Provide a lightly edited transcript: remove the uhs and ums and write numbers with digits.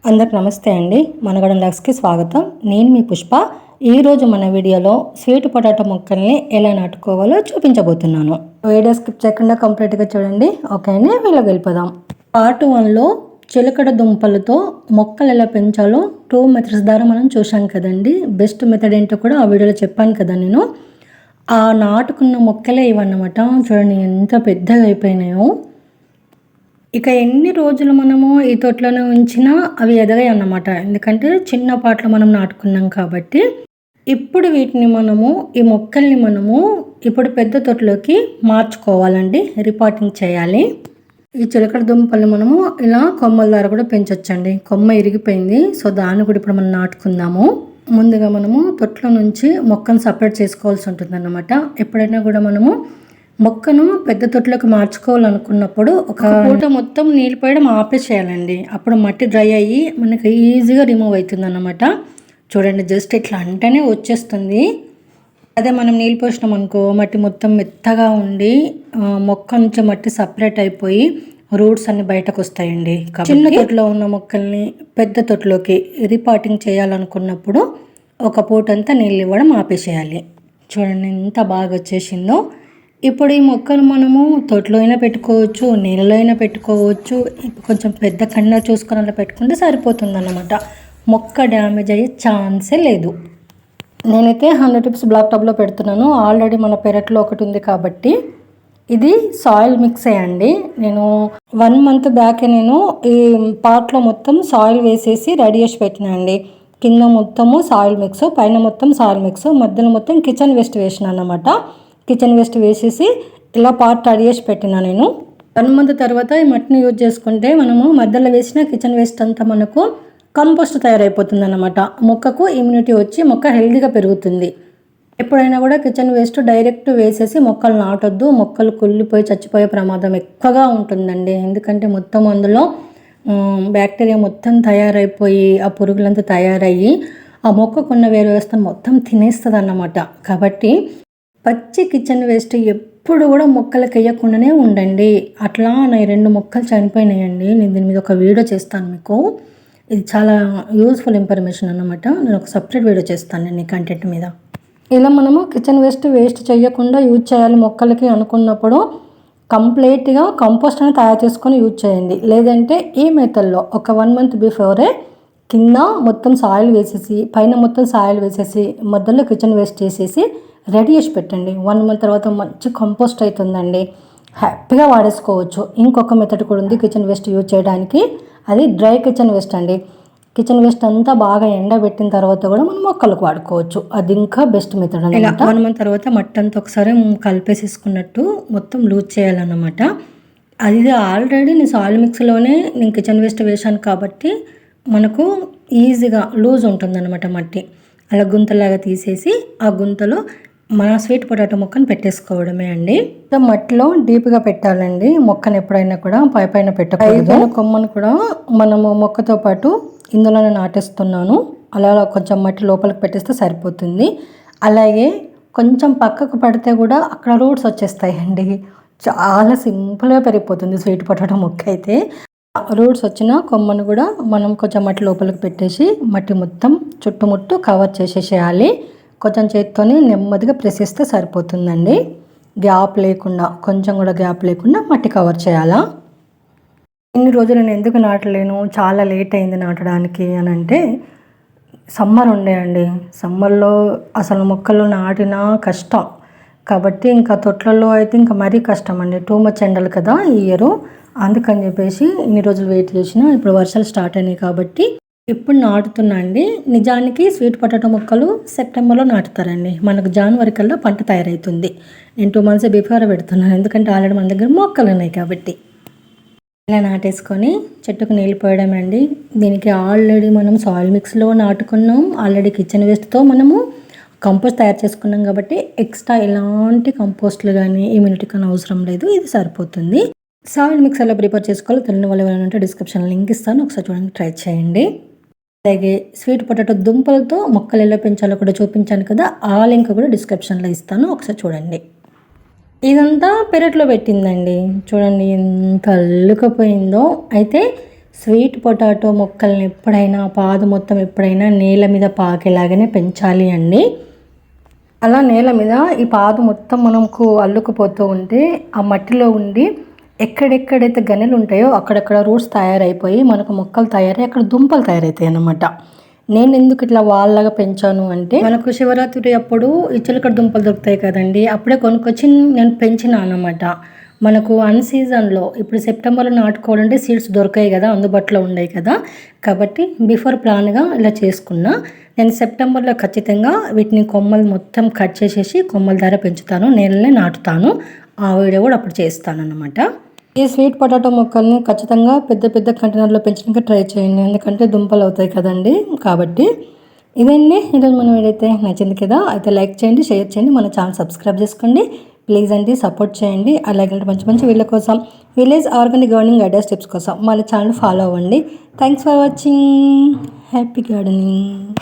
అందరికి నమస్తే అండి. మనగడం లాగ్స్కి స్వాగతం. నేను మీ పుష్ప. ఈరోజు మన వీడియోలో స్వీట్ పొటాటో మొక్కల్ని ఎలా నాటుకోవాలో చూపించబోతున్నాను. వీడియో స్కిప్ చేయకుండా కంప్లీట్గా చూడండి. ఓకే అండి, వీళ్ళకి వెళ్ళిపోదాం. పార్ట్ 1లో చిలకడ దుంపలతో మొక్కలు ఎలా పెంచాలో 2 మెథడ్స్ ద్వారా మనం చూసాం కదండి. బెస్ట్ మెథడ్ ఏంటో కూడా ఆ వీడియోలో చెప్పాను కదా నేను. ఆ నాటుకున్న మొక్కలే ఇవన్నమాట. చూడండి ఎంత పెద్దగా అయిపోయినాయో. ఇక ఎన్ని రోజులు మనము ఈ తోటలోనే ఉంచినా అవి ఎదగాయి అన్నమాట. ఎందుకంటే చిన్న పాటలు మనం నాటుకున్నాం కాబట్టి. ఇప్పుడు వీటిని ఈ మొక్కల్ని ఇప్పుడు పెద్ద తోటలోకి మార్చుకోవాలండి. రిపాటింగ్ చేయాలి. ఈ చిలకడ దుంపలు ఇలా కొమ్మల ద్వారా కూడా పెంచొచ్చండి. కొమ్మ ఇరిగిపోయింది, సో దాన్ని కూడా ఇప్పుడు మనం నాటుకుందాము. ముందుగా తొట్లో నుంచి మొక్కను సపరేట్ చేసుకోవాల్సి ఉంటుంది అన్నమాట. ఎప్పుడైనా కూడా మొక్కను పెద్ద తొట్లోకి మార్చుకోవాలనుకున్నప్పుడు ఒక పూట మొత్తం నీళ్ళు పోయడం ఆపేసేయాలండి. అప్పుడు మట్టి డ్రై అయ్యి మనకి ఈజీగా రిమూవ్ అవుతుంది అన్నమాట. చూడండి, జస్ట్ ఇట్లా అంటేనే వచ్చేస్తుంది. అదే మనం నీళ్ళు పోసినాం అనుకో, మట్టి మొత్తం మెత్తగా ఉండి మొక్క నుంచి మట్టి సపరేట్ అయిపోయి రూట్స్ అన్ని బయటకు వస్తాయండి. చిన్న తొట్లో ఉన్న మొక్కల్ని పెద్ద తొట్లోకి రిపాటింగ్ చేయాలనుకున్నప్పుడు ఒక పూట అంతా నీళ్ళు ఇవ్వడం ఆపేసేయాలి. చూడండి ఎంత బాగా వచ్చేసిందో. ఇప్పుడు ఈ మొక్కను తోటలో అయినా పెట్టుకోవచ్చు, నీళ్ళలో అయినా పెట్టుకోవచ్చు. కొంచెం పెద్ద కన్నా చూసుకొని అలా పెట్టుకుంటే సరిపోతుంది అన్నమాట. మొక్క డ్యామేజ్ అయ్యే ఛాన్సే లేదు. నేనైతే 100 టిప్స్ బ్లాక్ టాప్లో పెడుతున్నాను. ఆల్రెడీ మన పెరట్లో ఒకటి ఉంది కాబట్టి. ఇది సాయిల్ మిక్స్ అండి. నేను 1 మంత్ బ్యాకే ఈ పాట్లో మొత్తం సాయిల్ వేసేసి రెడీ చేసి పెట్టినా అండి. కింద మొత్తము సాయిల్ మిక్స్, పైన మొత్తం సాయిల్ మిక్స్, మధ్యలో మొత్తం కిచెన్ వేస్ట్ వేసిన అన్నమాట. కిచెన్ వేస్ట్ వేసేసి ఇలా పాట్ రెడీ చేసి పెట్టినా నేను. 1 మంత్ తర్వాత ఈ మట్టిని యూజ్ చేసుకుంటే మధ్యలో వేసిన కిచెన్ వేస్ట్ అంతా మనకు కంపోస్ట్ తయారైపోతుంది అన్నమాట. మొక్కకు ఇమ్యూనిటీ వచ్చి మొక్క హెల్తీగా పెరుగుతుంది. ఎప్పుడైనా కూడా కిచెన్ వేస్ట్ డైరెక్ట్ వేసేసి మొక్కలు నాటొద్దు. మొక్కలు కుళ్ళిపోయి చచ్చిపోయే ప్రమాదం ఎక్కువగా ఉంటుందండి. ఎందుకంటే మొత్తం అందులో బ్యాక్టీరియా మొత్తం తయారైపోయి ఆ పురుగులంతా తయారయ్యి ఆ మొక్కకున్న వేరు వ్యవస్థను మొత్తం తినేస్తుంది అన్నమాట. కాబట్టి పచ్చి కిచెన్ వేస్ట్ ఎప్పుడు కూడా మొక్కలకు వేయకుండానే ఉండండి. అట్లా నా 2 మొక్కలు చనిపోయినాయండి. నేను దీని మీద ఒక వీడియో చేస్తాను మీకు. ఇది చాలా యూజ్ఫుల్ ఇన్ఫర్మేషన్ అన్నమాట. నేను ఒక సపరేట్ వీడియో చేస్తాను నేను ఈ కంటెంట్ మీద. ఇలా కిచెన్ వేస్ట్ చేయకుండా యూజ్ చేయాలి మొక్కలకి అనుకున్నప్పుడు కంప్లీట్గా కంపోస్ట్ అని తయారు చేసుకొని యూజ్ చేయండి. లేదంటే ఈ మెథడ్లో ఒక 1 మంత్ బిఫోరే కింద మొత్తం సాయిల్ వేసేసి, పైన మొత్తం సాయిల్ వేసేసి, మధ్యలో కిచెన్ వేస్ట్ చేసేసి రెడీ చేసి పెట్టండి. 1 మంత్ తర్వాత మంచి కంపోస్ట్ అవుతుందండి. హ్యాపీగా వాడేసుకోవచ్చు. ఇంకొక మెథడ్ కూడా ఉంది కిచెన్ వేస్ట్ యూజ్ చేయడానికి. అది డ్రై కిచెన్ వేస్ట్ అండి. కిచెన్ వేస్ట్ అంతా బాగా ఎండబెట్టిన తర్వాత కూడా మనం మొక్కలకు వాడుకోవచ్చు. అది ఇంకా బెస్ట్ మెథడ్ అన్నమాట. 1 మంత్ తర్వాత మట్టి అంతా ఒకసారి కలిపేసేసుకున్నట్టు మొత్తం లూజ్ చేయాలన్నమాట. అది ఆల్రెడీ నేను సాయిల్ మిక్స్లోనే నేను కిచెన్ వేస్ట్ వేసాను కాబట్టి మనకు ఈజీగా లూజ్ ఉంటుందన్నమాట మట్టి. అలా గుంతలాగా తీసేసి ఆ గుంతలో మన స్వీట్ పొటాటో మొక్కను పెట్టేసుకోవడమే అండి. మట్టిలో డీప్గా పెట్టాలండి మొక్కను. ఎప్పుడైనా కూడా పైన పెట్టకూడదు. కొమ్మను కూడా మనము మొక్కతో పాటు ఇందులోనే నాటేస్తున్నాను. అలా కొంచెం మట్టి లోపలికి పెట్టేస్తే సరిపోతుంది. అలాగే కొంచెం పక్కకు పడితే కూడా అక్కడ రూట్స్ వచ్చేస్తాయండి. చాలా సింపుల్గా పెరిగిపోతుంది స్వీట్ పొటాటో మొక్క అయితే. రూట్స్ వచ్చిన కొమ్మను కూడా మనం కొంచెం మట్టి లోపలికి పెట్టేసి మట్టి మొత్తం చుట్టుముట్టు కవర్ చేసేసేయాలి. కొంచెం చేత్తోని నెమ్మదిగా ప్రెస్ చేస్తే సరిపోతుందండి. గ్యాప్ లేకుండా, కొంచెం కూడా గ్యాప్ లేకుండా మట్టి కవర్ చేయాలా. ఇన్ని రోజులు నేను ఎందుకు నాటలేను, చాలా లేట్ అయింది నాటడానికి అని అంటే సమ్మర్ ఉండేయండి. సమ్మర్లో అసలు మొక్కలు నాటినా కష్టం కాబట్టి ఇంకా తొట్లలో అయితే ఇంకా మరీ కష్టం అండి. టూ మచ్ ఎండలు కదా ఈ ఇయర్. అందుకని చెప్పేసి ఇన్ని రోజులు వెయిట్ చేసినా ఇప్పుడు వర్షాలు స్టార్ట్ అయినాయి కాబట్టి ఇప్పుడు నాటుతున్నా అండి. నిజానికి స్వీట్ పొటాటో మొక్కలు సెప్టెంబర్లో నాటుతారండి. మనకు జనవరి కల్లా పంట తయారవుతుంది. నేను 2 మంత్స్ బిఫోర్ పెడుతున్నాను, ఎందుకంటే ఆల్రెడీ మన దగ్గర మొక్కలు ఉన్నాయి కాబట్టి. ఇలా నాటేసుకొని చెట్టుకు నీళ్ళు పోయడం అండి. దీనికి ఆల్రెడీ మనం సాయిల్ మిక్స్లో నాటుకున్నాం. ఆల్రెడీ కిచెన్ వేస్ట్తో కంపోస్ట్ తయారు చేసుకున్నాం కాబట్టి ఎక్స్ట్రా ఎలాంటి కంపోస్ట్లు కానీ ఇమ్యూనిటీ కానీ అవసరం లేదు. ఇది సరిపోతుంది. సాయిల్ మిక్స్ ఎలా ప్రిపేర్ చేసుకోవాలో తెలియని వాళ్ళు ఎవరైనా ఉంటే డిస్క్రిప్షన్లో లింక్ ఇస్తాను, ఒకసారి చూడండి, ట్రై చేయండి. అలాగే స్వీట్ పొటాటో దుంపలతో మొక్కలు ఎలా పెంచాలో కూడా చూపించాను కదా, ఆ లింక్ కూడా డిస్క్రిప్షన్లో ఇస్తాను, ఒకసారి చూడండి. ఇదంతా పెరట్లో పెట్టిందండి. చూడండి ఎంత అల్లుకపోయిందో. అయితే స్వీట్ పొటాటో మొక్కల్ని ఎప్పుడైనా పాదు మొత్తం ఎప్పుడైనా నేల మీద పాకేలాగానే పెంచాలి అండి. అలా నేల మీద ఈ పాదు మొత్తం మనకు అల్లుకుపోతూ ఉంటే ఆ మట్టిలో ఉండి ఎక్కడెక్కడైతే గనెలు ఉంటాయో అక్కడక్కడ రూట్స్ తయారైపోయి మనకు మొక్కలు తయారై అక్కడ దుంపలు తయారవుతాయి అన్నమాట. నేను ఎందుకు ఇట్లా వాళ్ళగా పెంచాను అంటే, మనకు శివరాత్రి అప్పుడు ఈ చిలకడ దుంపలు దొరుకుతాయి కదండి, అప్పుడే కొనుక్కొచ్చి నేను పెంచిన అన్నమాట. మనకు అన్ సీజన్లో ఇప్పుడు సెప్టెంబర్లో నాటుకోవాలంటే సీడ్స్ దొరకాయి కదా, అందుబాటులో ఉన్నాయి కదా, కాబట్టి బిఫోర్ ప్లాన్గా ఇలా చేసుకున్నా. నేను సెప్టెంబర్లో ఖచ్చితంగా వీటిని కొమ్మలు మొత్తం కట్ చేసేసి కొమ్మల ధర పెంచుతాను, నేలనే నాటుతాను. ఆ వీడియో కూడా అప్పుడు చేస్తాను అన్నమాట. ఈ స్వీట్ పొటాటో మొక్కల్ని ఖచ్చితంగా పెద్ద పెద్ద కంటైనర్లో పెంచడానికి ట్రై చేయండి, ఎందుకంటే దుంపలు అవుతాయి కదండి. కాబట్టి ఇదండి ఈరోజు మన వీడియో. అయితే నచ్చింది కదా, అయితే లైక్ చేయండి, షేర్ చేయండి, మన ఛానల్ సబ్స్క్రైబ్ చేసుకోండి ప్లీజ్ అండి, సపోర్ట్ చేయండి. అలాగే మంచి మంచి వీళ్ళ కోసం, village organic gardening ideas tips కోసం మన ఛానల్ ఫాలో అవ్వండి. Thanks for watching. Happy gardening.